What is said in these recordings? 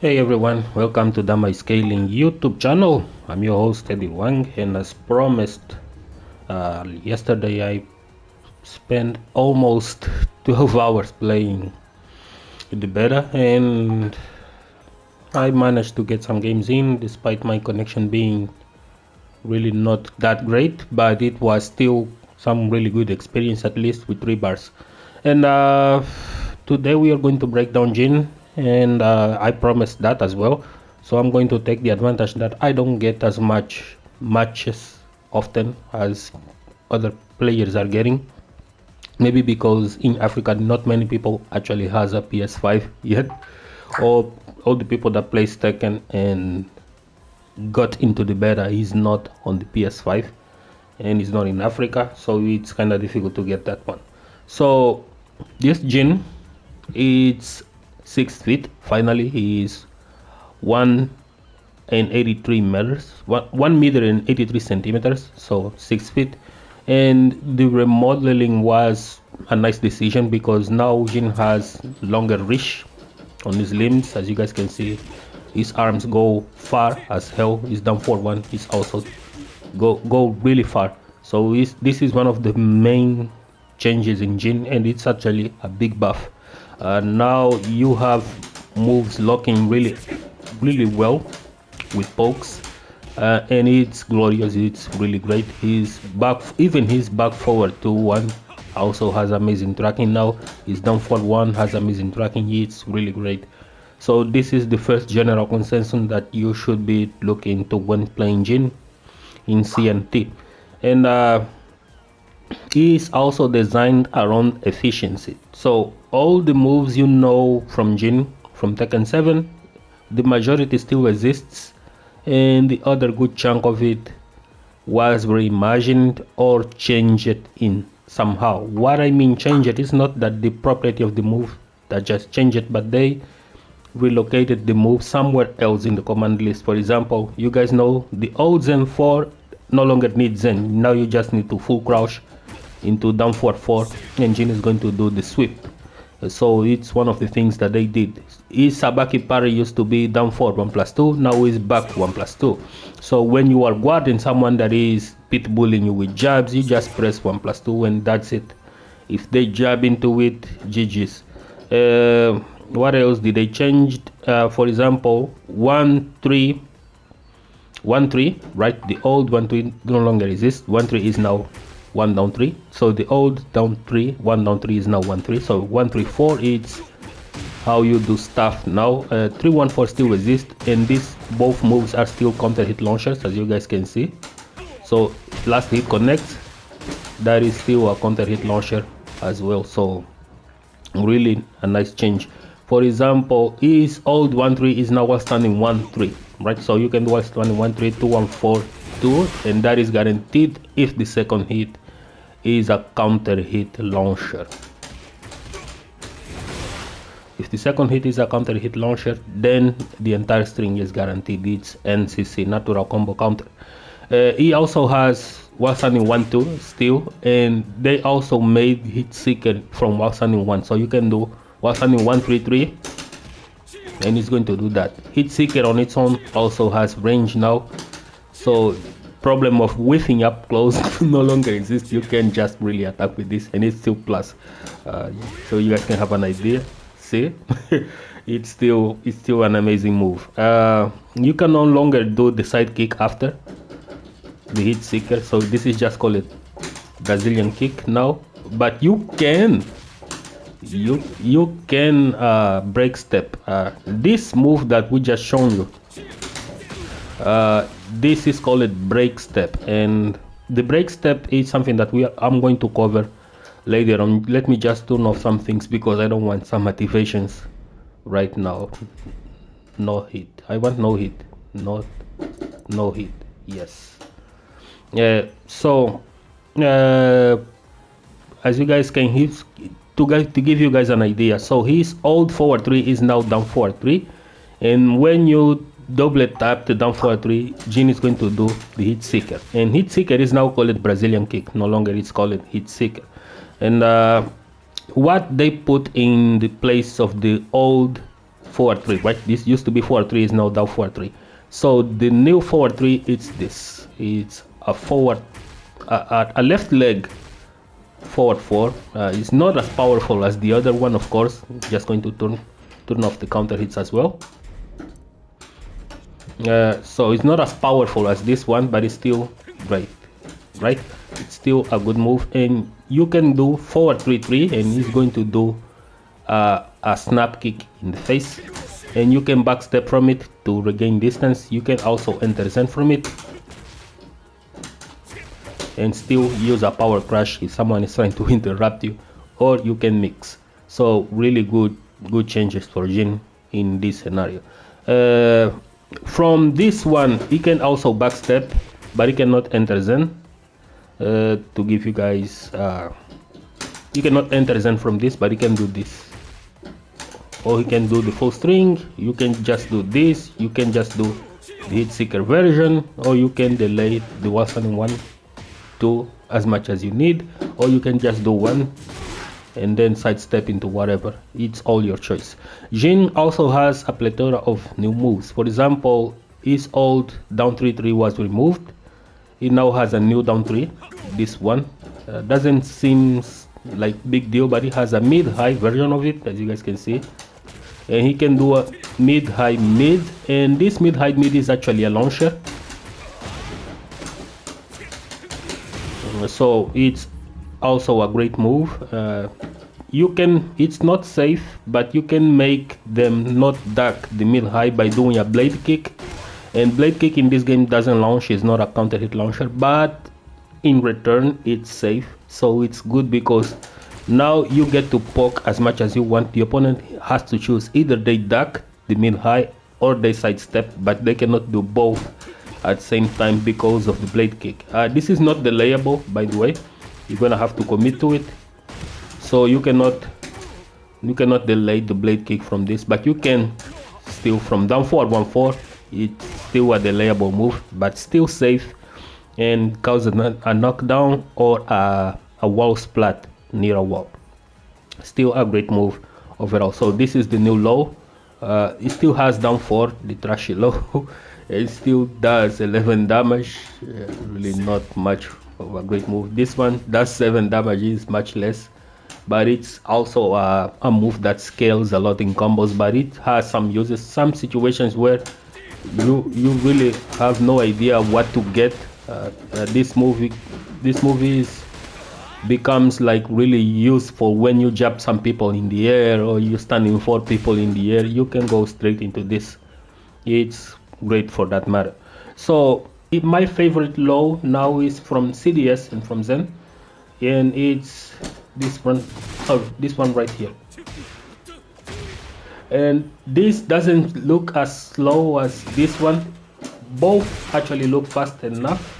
Hey everyone, welcome to the My Scaling YouTube channel. I'm your host Eddie Wang, and as promised, yesterday I spent almost 12 hours playing the beta, and I managed to get some games in despite my connection being really not that great, but it was still some really good experience, at least with 3 bars. And today we are going to break down Jin, and I promised that as well. So I'm going to take the advantage that I don't get as much matches often as other players are getting. Maybe because in Africa not many people actually has a PS5 yet. All the people that play Tekken and got into the beta is not on the PS5 and is not in Africa, so it's kind of difficult to get that one. So this Jin, it's 6 feet. Finally, he is 1 meters, 1 meter and 83 centimeters, so 6 feet. And the remodeling was a nice decision because now Jin has longer reach on his limbs. As you guys can see, his arms go far as hell. His down forward one is also go really far. So this is one of the main changes in Jin, and it's actually a big buff. Now you have moves locking really well with pokes, and it's glorious. It's really great. His back, even his back forward 2-1 also has amazing tracking. Now his down forward 1 has amazing tracking. It's really great. So this is the first general consensus that you should be looking to when playing Jin in CNT. And he is also designed around efficiency. So all the moves you know from Jin from Tekken 7, the majority still exists, and the other good chunk of it was reimagined or changed in somehow. What I mean change it is not that the property of the move that just changed it, but they relocated the move somewhere else in the command list. For example, you guys know the old Zen 4 no longer needs Zen. Now you just need to full crouch into down forward 4, and Jin is going to do the sweep. So it's one of the things that they did. His Sabaki parry used to be down forward 1+2, now is back 1+2. So when you are guarding someone that is pitbulling you with jabs, you just press 1+2 and that's it. If they jab into it, GG's. What else did they change? For example, 1-3, right? The old 1-3 no longer exists. 1-3 is now 1 down 3. So the old down 3, 1 down 3 is now 1-3. So 1-3-4 is how you do stuff now. 3-1-4 still exists, and these both moves are still counter hit launchers, as you guys can see. So last hit connects, that is still a counter hit launcher as well. So really a nice change. For example, his old 1-3 is now while standing 1-3, right? So you can do while standing 1-3, 2-1-4, 2, and that is guaranteed if the second hit is a counter hit launcher. If the second hit is a counter hit launcher, then the entire string is guaranteed. It's NCC, natural combo counter. He also has while standing 1-2 still, and they also made hit seeker from while standing 1, so you can do while standing 1-3-3, and it's going to do that. Hit seeker on its own also has range now, so problem of whiffing up close no longer exists. You can just really attack with this, and it's still plus. So you guys can have an idea. See, it's still an amazing move. You can no longer do the side kick after the hit seeker, so this is just called it Brazilian kick now. But you can break step. This move that we just shown you, this is called break step, and the break step is something that I'm going to cover later on. Let me just turn off some things because I don't want some activations right now. No hit. I want no hit. No hit. Yes. So as you guys can hear, to give you guys an idea, so his old forward 3 is now down forward 3, and when you double tap the down forward 3, Jin is going to do the hit seeker, and hit seeker is now called Brazilian kick. No longer it's called hit seeker. And what they put in the place of the old forward 3, right? This used to be forward 3, is now down forward 3. So the new forward 3, it's this. It's a forward, a left leg forward 4. It's not as powerful as the other one, of course. Just going to turn off the counter hits as well. So it's not as powerful as this one, but it's still great, right? It's still a good move, and you can do forward 3-3, and he's going to do a snap kick in the face, and you can backstep from it to regain distance. You can also enter Zen from it and still use a power crash if someone is trying to interrupt you, or you can mix. So really good changes for Jin in this scenario. From this one, he can also backstep, but he cannot enter Zen. To give you guys, you cannot enter Zen from this, but he can do this, or he can do the full string. You can just do this. You can just do the hit seeker version, or you can delay the 1-1, 2 as much as you need, or you can just do one and then sidestep into whatever. It's all your choice. Jin also has a plethora of new moves. For example, his old down 3-3 was removed. He now has a new down 3. This one doesn't seem like big deal, but he has a mid-high version of it, as you guys can see, and he can do a mid-high mid, and this mid-high mid is actually a launcher. So it's also a great move. It's not safe, but you can make them not duck the mid-high by doing a blade kick. And blade kick in this game doesn't launch, it's not a counter hit launcher, but in return it's safe. So it's good because now you get to poke as much as you want. The opponent has to choose either they duck the mid-high or they sidestep, but they cannot do both at the same time because of the blade kick. This is not delayable, by the way. You're gonna have to commit to it, so you cannot delay the blade kick from this, but you can still from down forward 1-4. It's still a delayable move, but still safe and cause a knockdown or a wall splat near a wall. Still a great move overall. So this is the new low. It still has down 4, the trashy low. It still does 11 damage. Really not much of a great move. This one does 7 damage, is much less, but it's also a move that scales a lot in combos. But it has some uses, some situations where you really have no idea what to get. This movie becomes like really useful when you jab some people in the air, or you standing 4 people in the air. You can go straight into this. It's great for that matter. So my favorite low now is from CDS and from Zen, and it's this one. Oh, this one right here. And this doesn't look as slow as this one. Both actually look fast enough.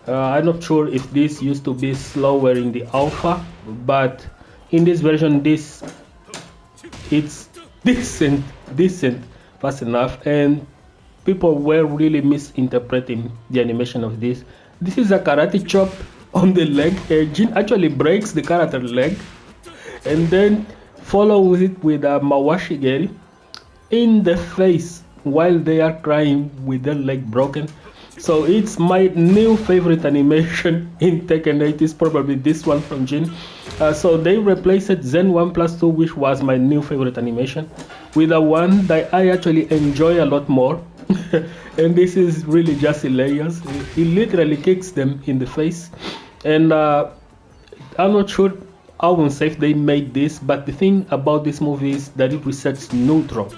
I'm not sure if this used to be slower in the alpha, but in this version it's decent fast enough, and people were really misinterpreting the animation of this. This is a karate chop on the leg. Jin actually breaks the character leg and then follows it with a mawashigeri in the face while they are crying with their leg broken. So it's my new favorite animation in Tekken 8 is probably this one from Jin. So they replaced Zen 1+2, which was my new favorite animation, with a one that I actually enjoy a lot more. And this is really just hilarious. He literally kicks them in the face. And I'm not sure how unsafe they made this, but the thing about this movie is that it resets neutral.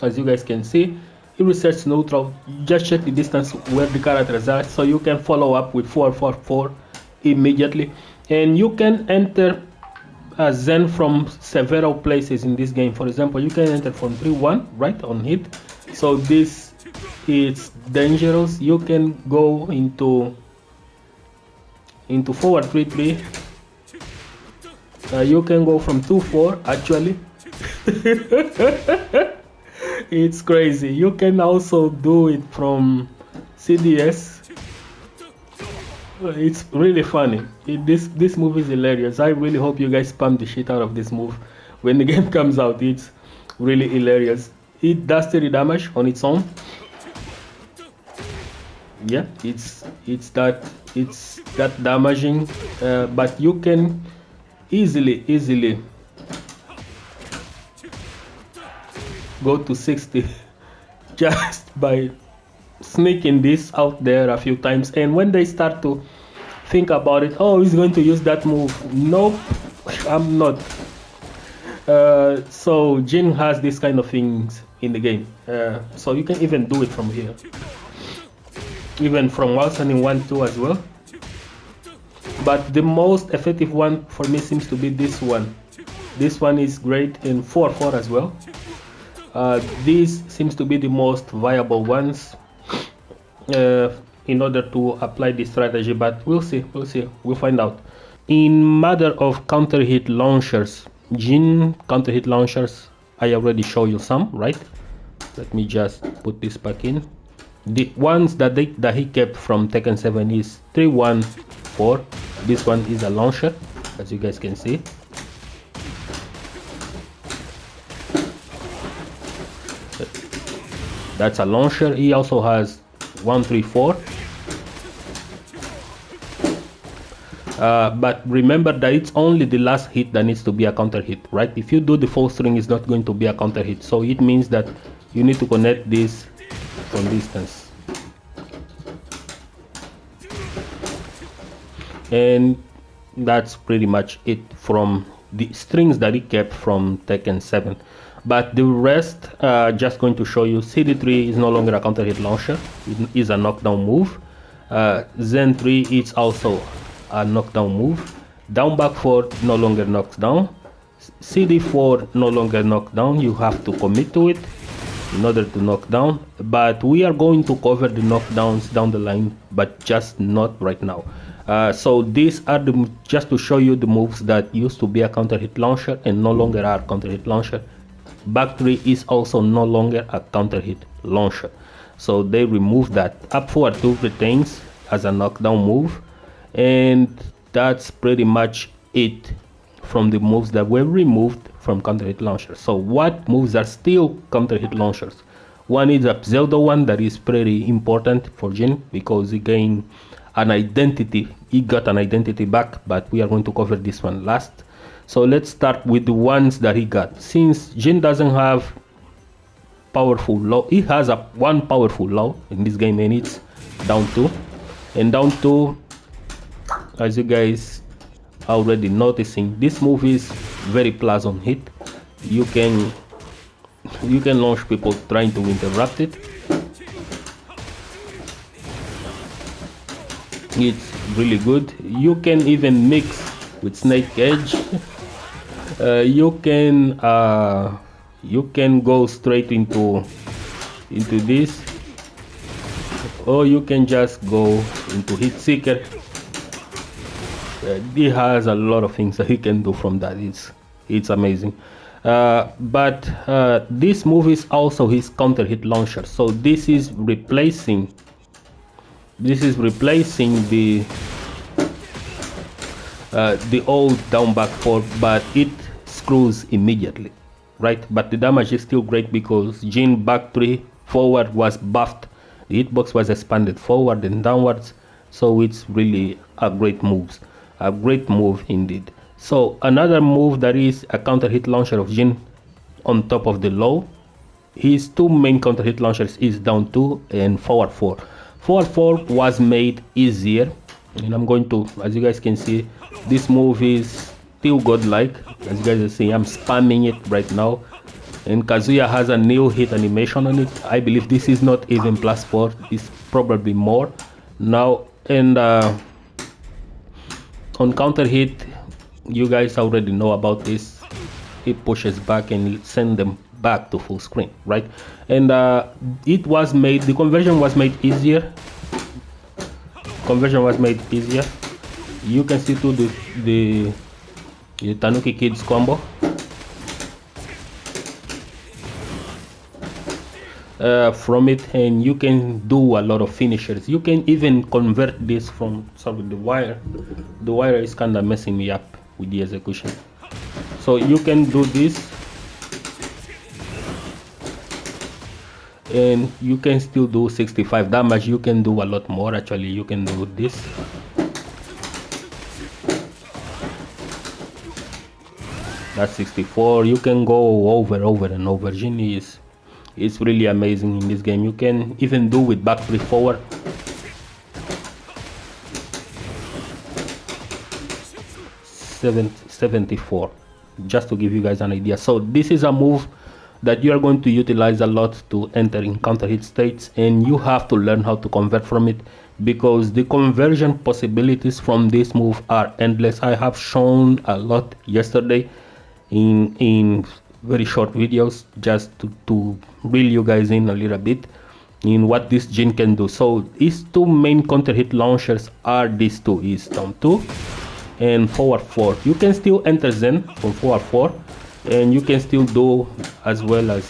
As you guys can see, it resets neutral. Just check the distance where the characters are, so you can follow up with 444 immediately. And you can enter Zen from several places in this game. For example, you can enter from 3-1 right on hit. So this is dangerous. You can go into forward 3-3. You can go from 2-4 actually. It's crazy. You can also do it from CDS. It's really funny. This move is hilarious. I really hope you guys spam the shit out of this move when the game comes out, it's really hilarious. It does 30 damage on its own. Yeah, it's that damaging, but you can easily go to 60 just by sneaking this out there a few times. And when they start to think about it, oh, he's going to use that move, nope, I'm not. So Jin has this kind of things in the game, so you can even do it from here, even from while standing 1-2 as well. But the most effective one for me seems to be this one. This one is great in 4-4 as well. This seems to be the most viable ones in order to apply this strategy, but we'll see, we'll find out. In matter of counter hit launchers, Jin counter hit launchers, I already show you some, right? Let me just put this back in. The ones that he kept from Tekken 7 is 3-1-4. This one is a launcher, as you guys can see. That's a launcher. He also has 1-3-4. But remember that it's only the last hit that needs to be a counter hit, right? If you do the full string, it's not going to be a counter hit. So it means that you need to connect this from distance. And that's pretty much it from the strings that he kept from Tekken 7. But the rest, just going to show you. CD3 is no longer a counter hit launcher. It is a knockdown move. Zen 3 is also a knockdown move. Down back 4 no longer knocks down. CD4 no longer knock down. You have to commit to it in order to knock down. But we are going to cover the knockdowns down the line, but just not right now. So these are just to show you the moves that used to be a counter hit launcher and no longer are counter hit launcher. Back 3 is also no longer a counter hit launcher. So they removed that. Up forward 2 retains as a knockdown move. And that's pretty much it from the moves that were removed from counter hit launchers. So what moves are still counter hit launchers? One is a pseudo one that is pretty important for Jin because he gained an identity. He got an identity back, but we are going to cover this one last. So let's start with the ones that he got. Since Jin doesn't have powerful low, he has one powerful low in this game, and it's down 2. And down 2, as you guys already noticing, this move is very pleasant hit. You can launch people trying to interrupt it. It's really good. You can even mix with Snake Edge. You can go straight into this, or you can just go into Hit Seeker. He has a lot of things that he can do from that. It's amazing. But this move is also his counter hit launcher. So this is replacing the old down back 4, but it screws immediately, right? But the damage is still great because Jin back 3 forward was buffed. The hitbox was expanded forward and downwards. So it's really a great move indeed. So another move that is a counter hit launcher of Jin on top of the low. His two main counter hit launchers is down 2 and forward 4. Forward 4 was made easier, and I'm going to, as you guys can see, this move is still godlike. As you guys are seeing, I'm spamming it right now, and Kazuya has a new hit animation on it. I believe this is not even +4, it's probably more now. And on counter hit, you guys already know about this. It pushes back and send them back to full screen, right? And it was made, the conversion was made easier. You can see too the Tanuki Kids combo. From it, and you can do a lot of finishers. You can even convert this from, sorry, the wire is kind of messing me up with the execution. So you can do this, and you can still do 65 damage. You can do a lot more. Actually, you can do this. That's 64. You can go over and over. Jin is really amazing in this game. You can even do with back 3 forward. $74, just to give you guys an idea. So this is a move that you are going to utilize a lot to enter in counter hit states, and you have to learn how to convert from it, because the conversion possibilities from this move are endless. I have shown a lot yesterday in very short videos, just to reel you guys in a little bit in what this Jin can do. So his two main counter hit launchers are these two, is down 2 and forward 4. You can still enter Zen from forward 4, and you can still do as well as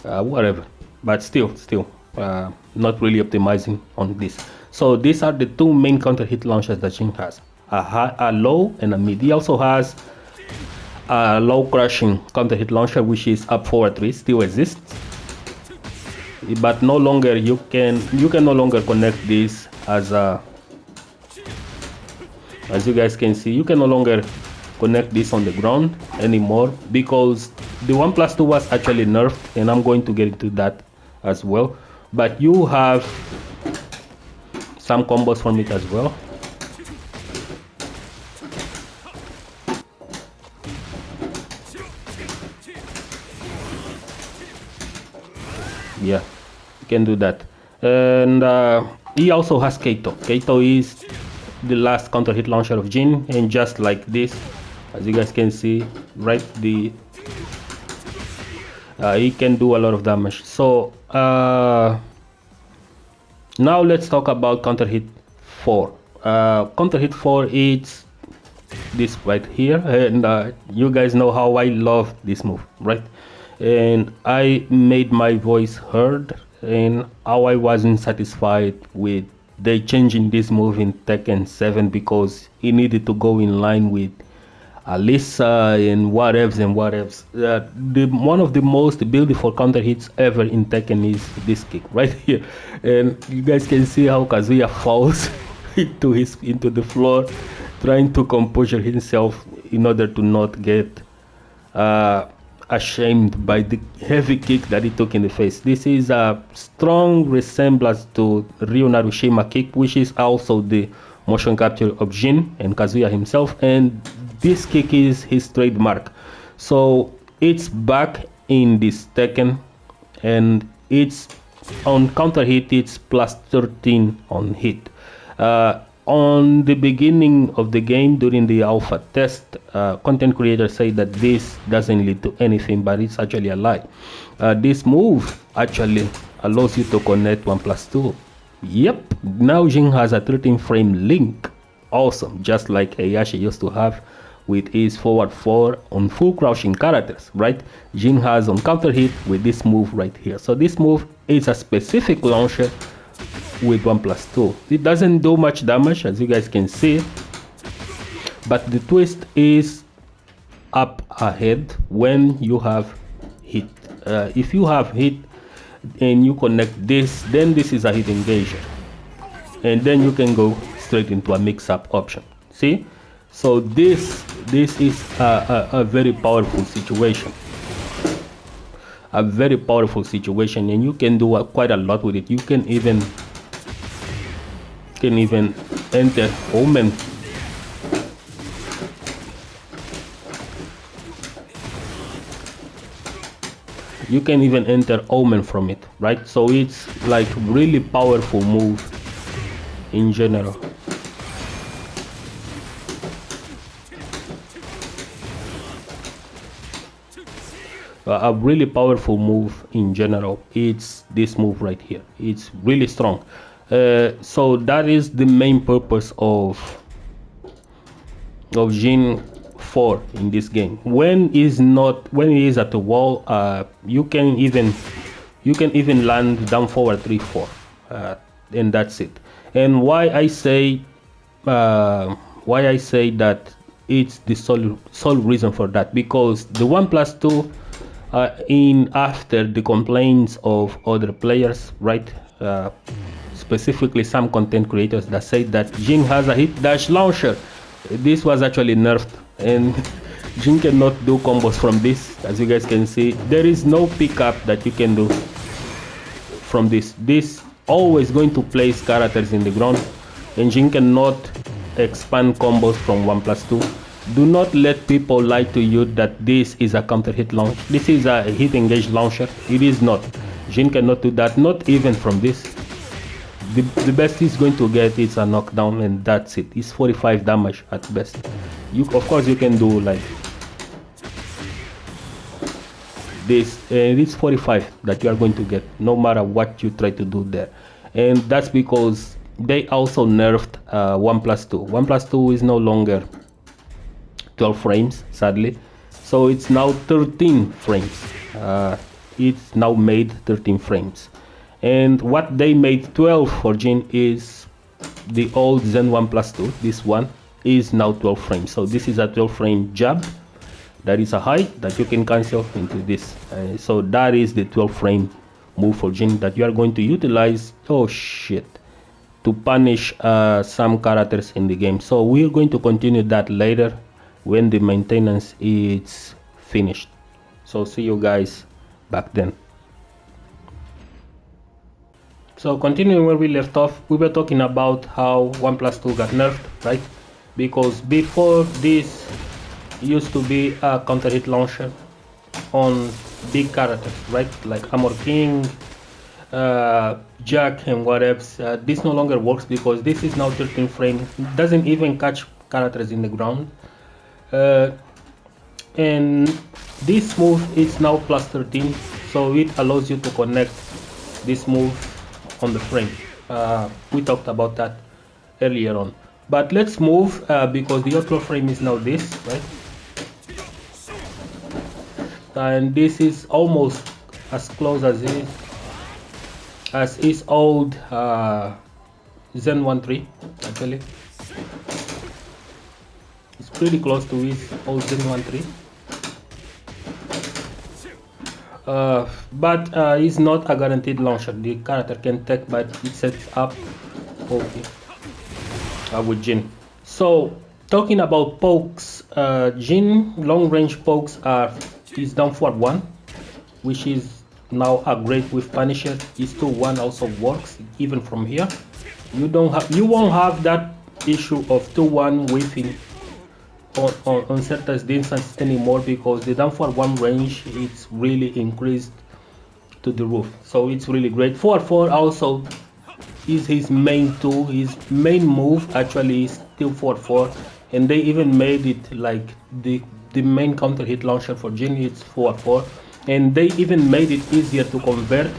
whatever, but still not really optimizing on this. So these are the two main counter hit launchers that Jin has, a low and a mid. He also has a low crushing counter hit launcher, which is up forward 3, still exists, but no longer you can no longer connect this as you guys can see. You can no longer connect this on the ground anymore, because the 1+2 was actually nerfed, and I'm going to get into that as well. But you have some combos from it as well. Yeah, you can do that. And he also has Kato. Kato is the last counter hit launcher of Jin, and just like this, as you guys can see, right, he can do a lot of damage. So now let's talk about counter hit 4. Counter hit 4 is this right here, and you guys know how I love this move, right? And I made my voice heard, and how I wasn't satisfied with they changing this move in Tekken 7, because it needed to go in line with Alisa and whatevs. One of the most beautiful counter hits ever in Tekken is this kick right here, and you guys can see how Kazuya falls into the floor, trying to compose himself in order to not get ashamed by the heavy kick that he took in the face. This is a strong resemblance to Ryu Narushima kick, which is also the motion capture of Jin and Kazuya himself, and this kick is his trademark. So it's back in this Tekken, and it's on counter hit, it's plus 13 on hit. On the beginning of the game, during the alpha test, content creators say that this doesn't lead to anything, but it's actually a lie. This move actually allows you to connect 1+2. Yep, now Jin has a 13 frame link. Awesome, just like Heihachi used to have with his forward 4 on full crouching characters, right? Jin has on counter hit with this move right here. So this move is a specific launcher with 1+2. It doesn't do much damage, as you guys can see, but the twist is up ahead when you have hit. If you have hit and you connect this, then this is a hit engager, and then you can go straight into a mix-up option. See, so this is a very powerful situation. A very powerful situation, and you can do quite a lot with it. You can even enter Omen. You can even enter Omen from it, right? So it's like really powerful move in general. A really powerful move in general. It's this move right here. It's really strong. So that is the main purpose of Jin 4 in this game. When he is at the wall, you can even You can even land down forward 3-4, and that's it. And why I say that it's the sole reason for that, because the 1+2 in after the complaints of other players, right? Specifically some content creators that say that Jin has a hit dash launcher. This was actually nerfed, and Jin cannot do combos from this. As you guys can see, there is no pickup that you can do from this. This always going to place characters in the ground, and Jin cannot expand combos from 1+2. Do not let people lie to you that this is a counter hit launch. This is a hit engage launcher. It is not. Jin cannot do that, not even from this. The best he's going to get is a knockdown, and that's it. It's 45 damage at best. Of course you can do like this, and it's 45 that you are going to get no matter what you try to do there. And that's because they also nerfed 1+2. 1+2 is no longer 12 frames, sadly, so it's now 13 frames. It's now made 13 frames, and what they made 12 for Jin is the old Zen 1+2. This one is now 12 frames, so this is a 12 frame jab. That is a high that you can cancel into this, so that is the 12 frame move for Jin that you are going to utilize, oh shit, to punish some characters in the game. So we're going to continue that later when the maintenance is finished. So see you guys back then. So continuing where we left off, we were talking about how 1+2 got nerfed, right? Because before this used to be a counter hit launcher on big characters, right? Like Armor King, Jack, and whatever. This no longer works because this is now 13 frames. It doesn't even catch characters in the ground. And this move is now +13, so it allows you to connect this move on the frame. We talked about that earlier on, but let's move because the auto frame is now this, right? And this is almost as close as its old Zen 1.3 actually. It's pretty close to his old Zen 1.3. But it's not a guaranteed launcher. The character can take, but it sets up okay with Jin. So talking about pokes, Jin long range pokes is down forward 1, which is now upgrade with Punisher. Is 2-1 also works even from here. You won't have that issue of 2-1 whiffing on certain instances anymore, because the down forward 1 range it's really increased to the roof. So it's really great. 4-4 also is his main tool. His main move actually is still 4-4, and they even made it like the main counter hit launcher for Jin. It's 4-4, and they even made it easier to convert.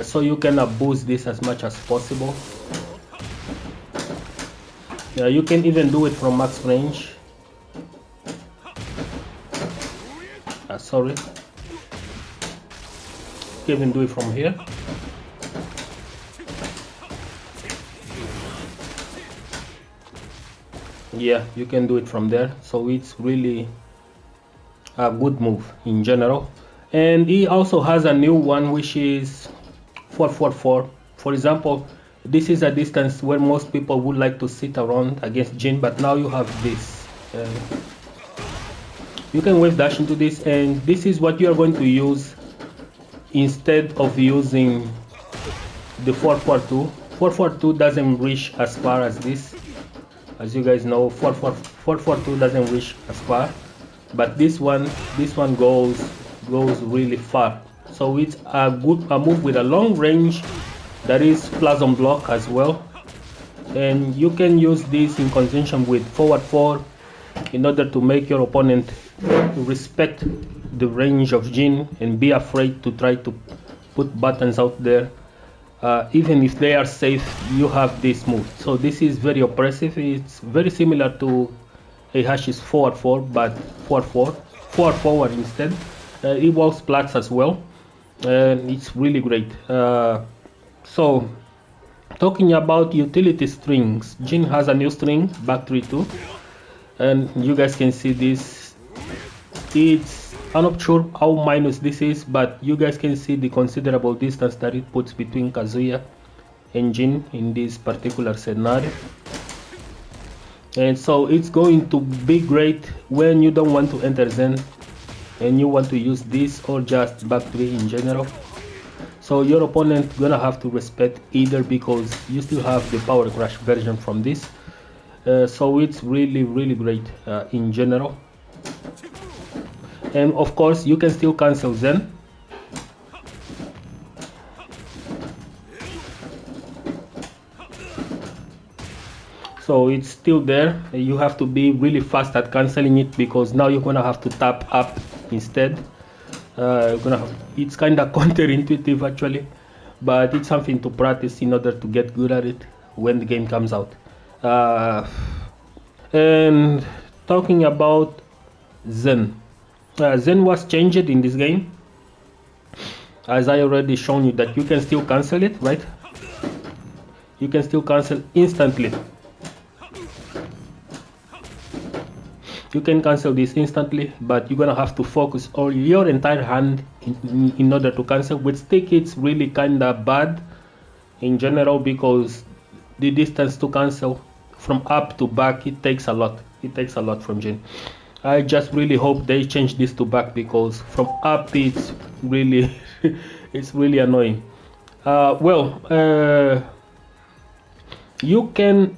So you can boost this as much as possible. You can even do it from max range. Sorry. You can even do it from here. Yeah, you can do it from there. So it's really a good move in general. And he also has a new one, which is 4-4-4. For example, this is a distance where most people would like to sit around against Jin, but now you have this. You can wave dash into this, and this is what you are going to use instead of using the 4-4-2. 4-4-2 doesn't reach as far as this. As you guys know, 4-4-2 doesn't reach as far, but this one goes really far. So it's a move with a long range that is plasma block as well, and you can use this in conjunction with forward 4 in order to make your opponent respect the range of Jin and be afraid to try to put buttons out there. Even if they are safe, you have this move. So this is very oppressive. It's very similar to Ahashi's forward 4, but 4-4. forward instead. It works plats as well, and it's really great. So talking about utility strings, Jin has a new string, back 3-2, and you guys can see this. I'm not sure how minus this is, but you guys can see the considerable distance that it puts between Kazuya and Jin in this particular scenario. And so it's going to be great when you don't want to enter Zen and you want to use this, or just back 3 in general. So your opponent gonna have to respect either, because you still have the power crash version from this. So it's really great in general. And of course you can still cancel Zen. So it's still there. You have to be really fast at canceling it, because now you're gonna have to tap up instead. It's kind of counterintuitive actually, but it's something to practice in order to get good at it when the game comes out. And talking about Zen, Zen was changed in this game, as I already shown you that you can still cancel it, right? You can still cancel instantly. You can cancel this instantly, but you're gonna have to focus all your entire hand in order to cancel. With stick it's really kinda bad in general, because the distance to cancel from up to back, it takes a lot. It takes a lot from Jin. I just really hope they change this to back, because from up it's really it's really annoying. You can,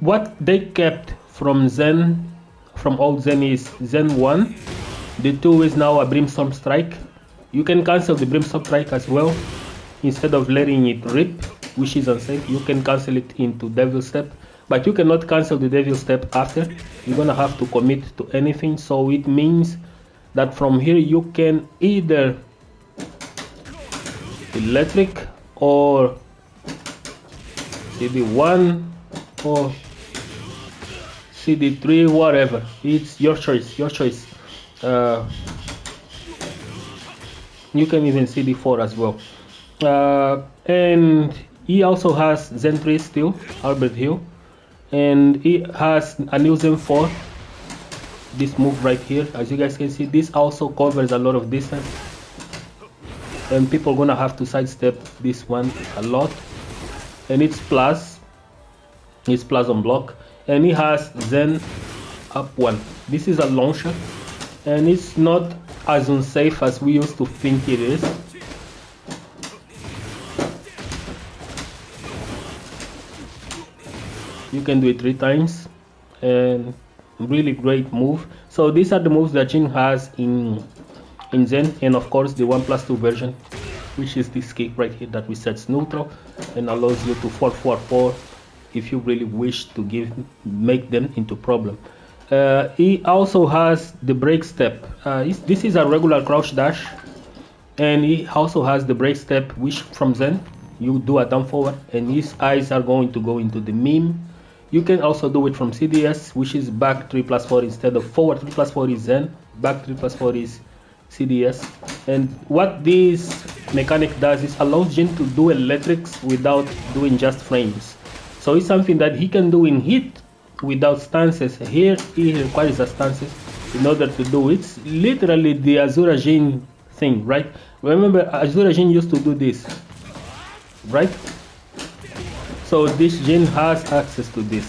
what they kept from Zen, from old Zen, is Zen 1. The 2 is now a Brimstone Strike. You can cancel the Brimstone Strike as well. Instead of letting it rip, which is unsafe, you can cancel it into Devil Step. But you cannot cancel the Devil Step after. You're gonna have to commit to anything. So it means that from here you can either electric or CD1 or CD3, whatever. It's your choice, your choice. You can even CD4 as well. And he also has Zen 3 still, Albert Hill, and he has a new Zen 4. This move right here, as you guys can see, this also covers a lot of distance, and people are gonna have to sidestep this one a lot. And it's plus on block. And he has Zen up 1. This is a launcher, and it's not as unsafe as we used to think it is. You can do it 3 times, and really great move. So these are the moves that Jin has in Zen, and of course the 1+2 version, which is this kick right here that resets neutral and allows you to 4-4-4 if you really wish to make them into problem. He also has the break step. This is a regular crouch dash, and he also has the break step, which from Zen you do a down forward and his eyes are going to go into the meme. You can also do it from CDS, which is back 3+4 instead of forward 3+4 is Zen, back 3+4 is CDS. And what this mechanic does is allows Jin to do electrics without doing just frames. So it's something that he can do in hit without stances. Here he requires a stances in order to do it. It's literally the Asura Jin thing, right? Remember, Asura Jin used to do this, right? So this Jin has access to this.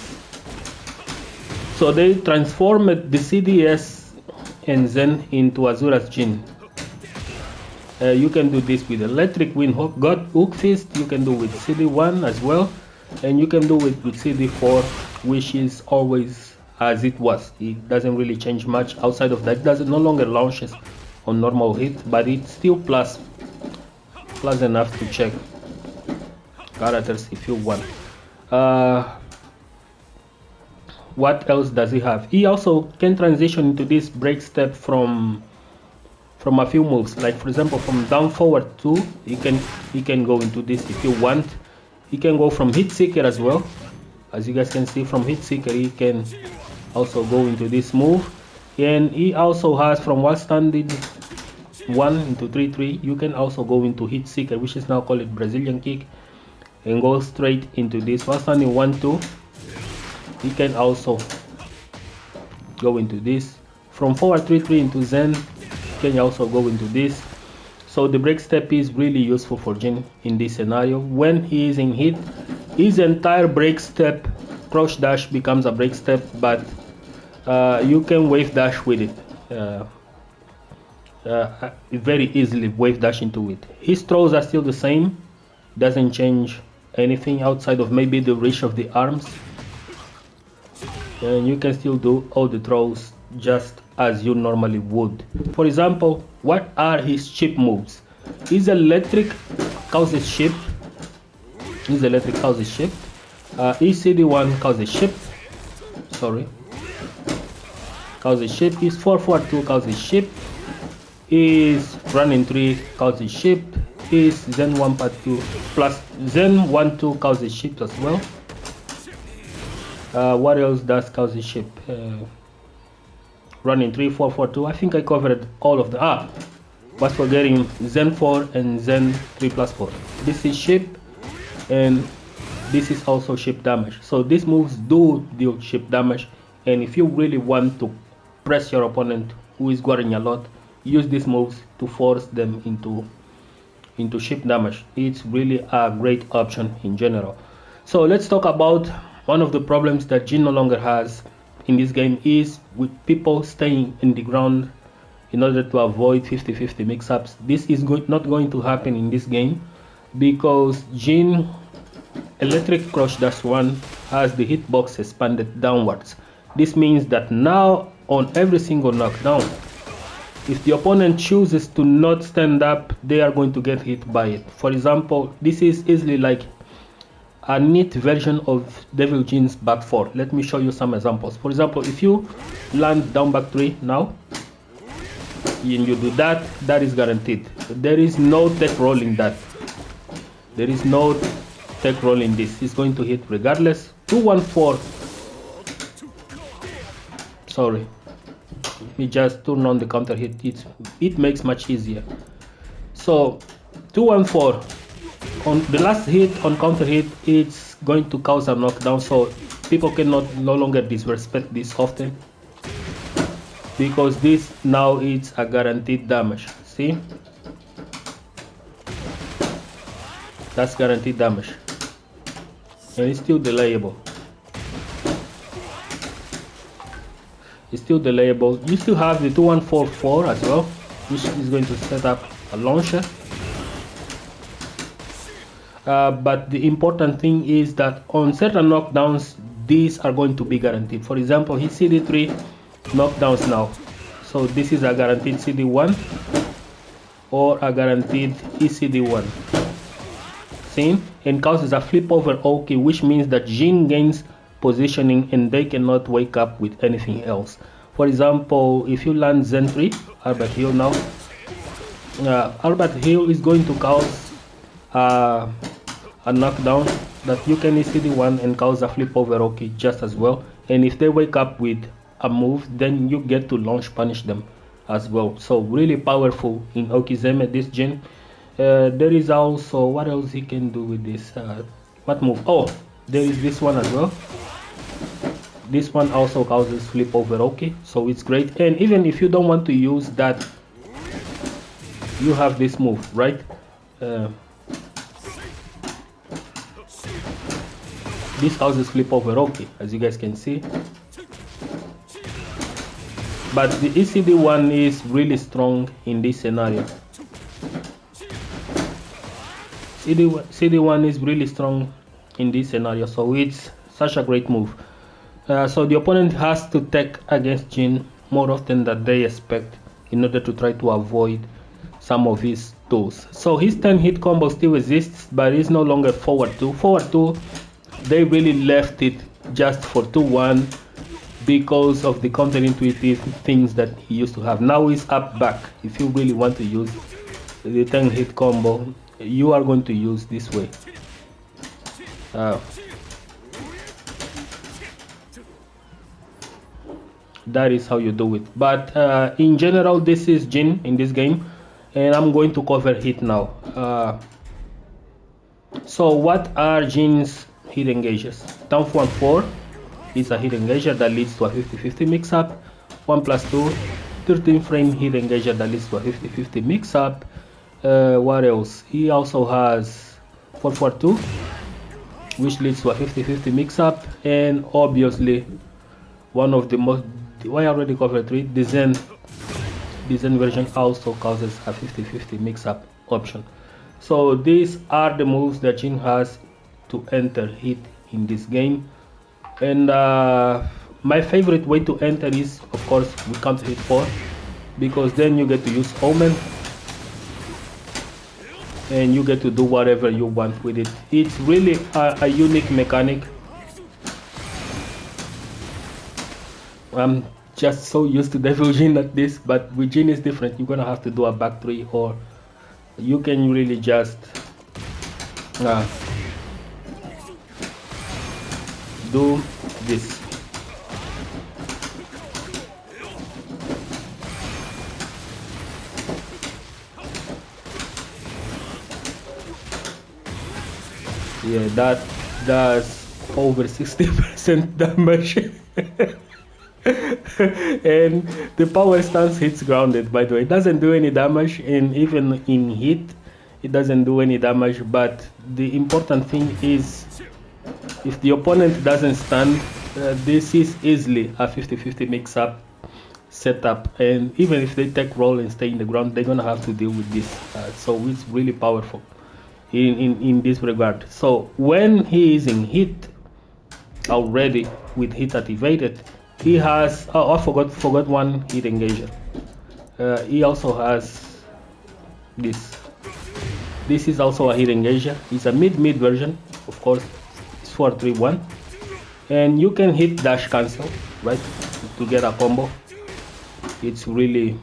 So they transformed the CDS and Zen into Asura's Jin. You can do this with electric wind hook fist. You can do with CD1 as well, and you can do it with CD4, which is always as it was. It doesn't really change much outside of that. It doesn't no longer launches on normal hit, but it's still plus enough to check characters if you want. What else does he have? He also can transition into this break step from a few moves, like for example from down forward 2. He can go into this if you want. He can go from hit seeker as well. As you guys can see, from hit seeker he can also go into this move. And he also has from while standing 1 into 3-3, you can also go into hit seeker, which is now called Brazilian kick, and go straight into this. While standing 1-2, you can also go into this. From forward 3-3 into Zen, you can also go into this. So the break step is really useful for Jin in this scenario. When he is in hit, his entire break step, crouch dash becomes a break step, but you can wave dash with it. Very easily wave dash into it. His throws are still the same, doesn't change anything outside of maybe the reach of the arms, and you can still do all the throws just as you normally would. For example, what are his chip moves? His electric causes shift. His electric causes shift. His CD1 causes shift. Sorry. Causes shift. His 442 causes shift. Is running 3 causes shift. Is Zen 1 part 2 plus Zen 1 2 causes shift as well. What else does causes shift? Running 3 4 4 2. I think I covered all of the was forgetting Zen 4 and Zen 3 plus 4. This is shift, and this is also shift damage. So these moves do deal shift damage, and if you really want to press your opponent who is guarding a lot, use these moves to force them into shift damage. It's really a great option in general. So let's talk about one of the problems that Jin no longer has in this game is with people staying in the ground in order to avoid 50-50 mix-ups. This is not going to happen in this game because Jin electric crush dash 1 has the hitbox expanded downwards. This means that now on every single knockdown, if the opponent chooses to not stand up, they are going to get hit by it. For example, this is easily like a neat version of Devil Jin's back 4. Let me show you some examples. For example, if you land down back 3 now, and you do that, that is guaranteed. There is no tech rolling that. There is no tech rolling this. It's going to hit regardless. 214. Sorry. Let me just turn on the counter hit. It makes much easier. So 214 on the last hit on counter hit, it's going to cause a knockdown, so people cannot no longer disrespect this often because this now it's a guaranteed damage. See, that's guaranteed damage, and it's still delayable. It's still delayable. You still have the 2144 as well, which is going to set up a launcher. But the important thing is that on certain knockdowns, these are going to be guaranteed. For example, his CD3 knockdowns now. So this is a guaranteed CD1 or a guaranteed ECD1. See? And causes a flip over OK, which means that Jin gains positioning and they cannot wake up with anything else. For example, if you land Zen 3, Albert Hill now, Albert Hill is going to cause a knockdown that you can ECD1 and cause a flip over OK just as well. And if they wake up with a move, then you get to launch punish them as well. So really powerful in Okizeme, this Jin. There is also, what else he can do with this? What move? Oh, there is this one as well. This one also causes flip over OK, so it's great. And even if you don't want to use that, you have this move, right? This causes flip over OK, as you guys can see. But the ECD1 is really strong in this scenario. CD1 is really strong in this scenario, so it's such a great move. So the opponent has to tech against Jin more often than they expect in order to try to avoid some of his tools. So his 10 hit combo still exists, but it's no longer forward 2. Forward 2, they really left it just for 2-1 because of the counterintuitive things that he used to have. Now he's up back. If you really want to use the 10 hit combo, you are going to use this way. that is how you do it. But in general, this is Jin in this game, and I'm going to cover hit now. So what are Jin's hit engages? Down 1-4 is a hit engager that leads to a 50-50 mix-up. 1+2, 13 frame hit engager that leads to a 50-50 mix-up. What else? He also has 4-4-2, which leads to a 50-50 mix-up, and obviously one of the most, I already covered 3, the Zen version also causes a 50-50 mix-up option. So these are the moves that Jin has to enter hit in this game. And my favorite way to enter is, of course, we counter hit 4, because then you get to use Omen and you get to do whatever you want with it. It's really a unique mechanic. I'm just so used to Devil Jin at this, but with Jin is different. You're gonna have to do a back 3, or you can really just do this. Yeah, that does over 60% damage. And the power stance hits grounded, by the way. It doesn't do any damage, and even in hit it doesn't do any damage. But the important thing is, if the opponent doesn't stand, this is easily a 50-50 mix-up setup, and even if they take roll and stay in the ground, they're gonna have to deal with this. So it's really powerful in this regard. So when he is in hit already with hit activated, he has, I forgot one hit engager. He also has this. This is also a hit engager. It's a mid version, of course. It's 4-3-1, and you can hit Dash Cancel, right, to get a combo. It's really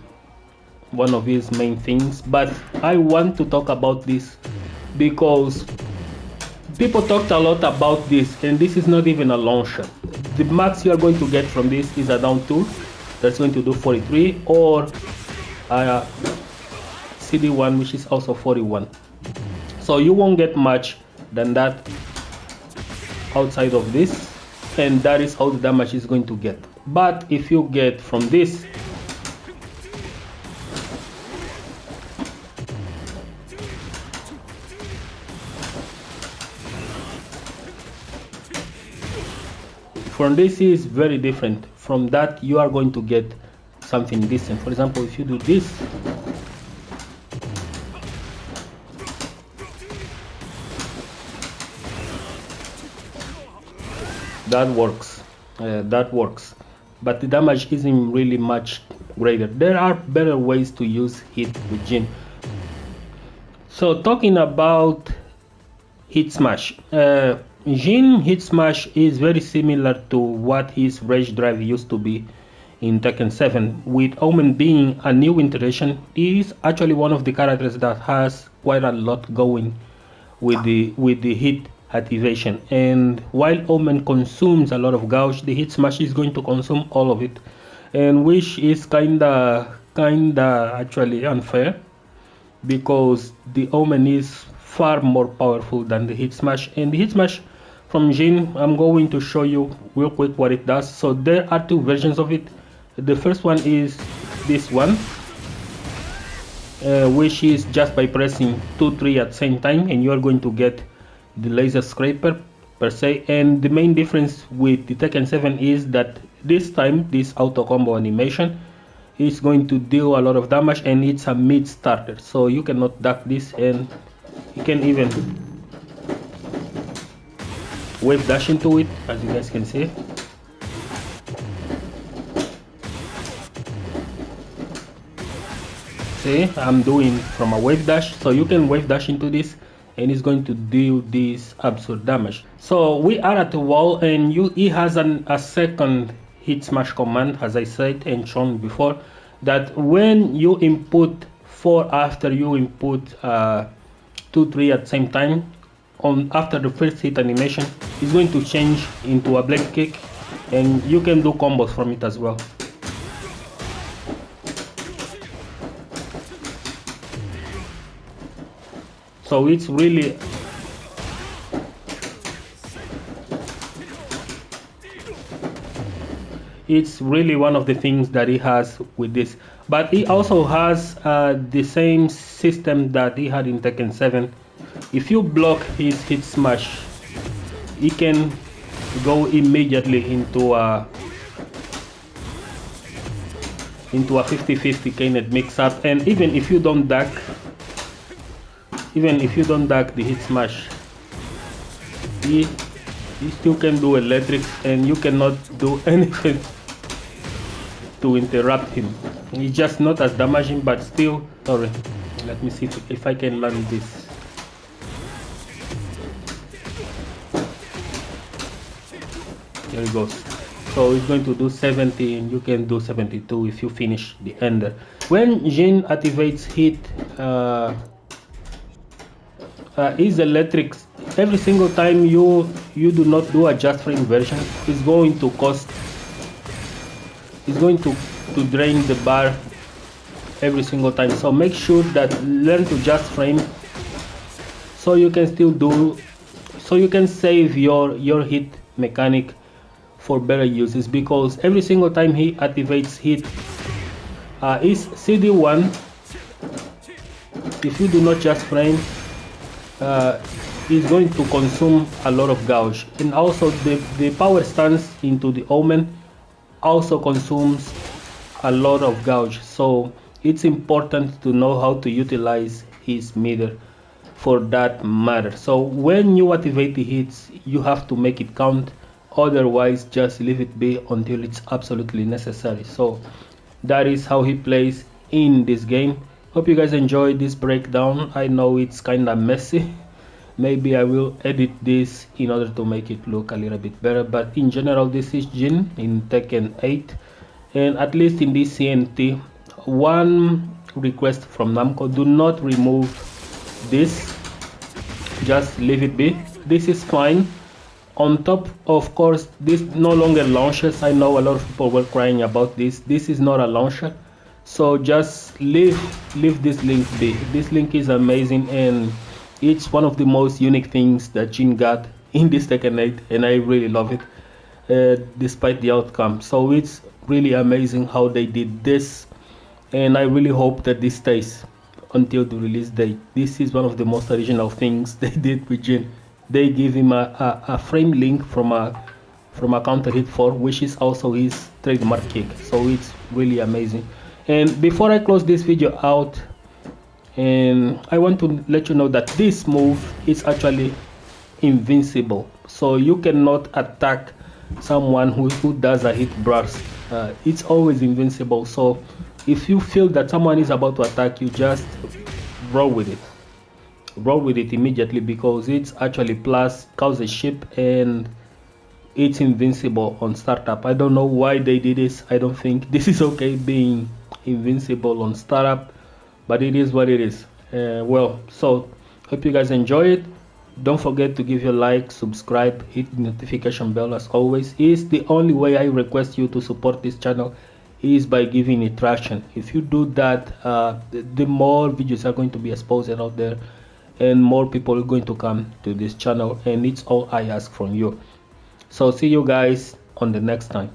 one of his main things. But I want to talk about this because people talked a lot about this, and this is not even a launcher. The max you are going to get from this is a down 2 that's going to do 43, or a CD1, which is also 41. So you won't get much than that outside of this, and that is how the damage is going to get. But if you get from this, is very different. From that you are going to get something decent. For example, if you do this, that works, but the damage isn't really much greater. There are better ways to use hit with Jin. So talking about hit smash, Jin hit smash is very similar to what his rage drive used to be in Tekken 7. With Omen being a new iteration, he is actually one of the characters that has quite a lot going with the hit activation. And while Omen consumes a lot of gouge, the hit smash is going to consume all of it, and which is kinda actually unfair, because the Omen is far more powerful than the hit smash. And the hit smash from Jin, I'm going to show you real quick what it does. So there are 2 versions of it. The first one is this one, which is just by pressing 2-3 at the same time, and you are going to get the laser scraper per se. And the main difference with the Tekken 7 is that this time this auto combo animation is going to deal a lot of damage, and it's a mid starter, so you cannot duck this, and you can even wave dash into it, as you guys can see. See, I'm doing from a wave dash, so you can wave dash into this, and it's going to deal this absurd damage. So we are at the wall, and he has a second hit smash command, as I said and shown before, that when you input 4 after you input 2-3 at the same time, after the first hit animation, is going to change into a blade kick, and you can do combos from it as well. So it's really one of the things that he has with this. But he also has the same system that he had in Tekken 7. If you block his hit smash, he can go immediately into a 50-50 K-net mix-up, and even if you don't duck the hit smash, he still can do electric, and you cannot do anything to interrupt him. He's just not as damaging, but still. Sorry, let me see if I can land this. There he goes. So he's going to do 70, and you can do 72 if you finish the ender. When Jin activates hit, his electric, every single time you do not do a just frame version, it's going to drain the bar every single time. So make sure that learn to just frame, so you can save your hit mechanic for better uses, because every single time he activates hit, his CD1, if you do not just frame, is going to consume a lot of gauge. And also the power stance into the Omen also consumes a lot of gauge, so it's important to know how to utilize his meter for that matter. So when you activate the hits, you have to make it count, otherwise just leave it be until it's absolutely necessary. So that is how he plays in this game. Hope you guys enjoyed this breakdown. I know it's kind of messy. Maybe I will edit this in order to make it look a little bit better, but in general, this is Jin in Tekken 8, and at least in this CNT, one request from Namco: do not remove this, just leave it be. This is fine. On top, of course, this no longer launches. I know a lot of people were crying about this. This is not a launcher, so just leave this link be. This link is amazing, and it's one of the most unique things that Jin got in this Tekken 8, and I really love it, despite the outcome. So it's really amazing how they did this, and I really hope that this stays until the release date. This is one of the most original things they did with Jin. They give him a frame link from a counter hit 4, which is also his trademark kick. So it's really amazing. And before I close this video out, and I want to let you know that this move is actually invincible. So you cannot attack someone who does a hit burst. It's always invincible. So if you feel that someone is about to attack you, just roll with it. Roll with it immediately, because it's actually plus causes ship, and it's invincible on startup. I don't know why they did this. I don't think this is okay, being invincible on startup, but it is what it is. Well, so hope you guys enjoy it. Don't forget to give your like, subscribe, hit the notification bell. As always, is the only way I request you to support this channel is by giving it traction. If you do that, the more videos are going to be exposed out there, and more people are going to come to this channel, and it's all I ask from you. So see you guys on the next time.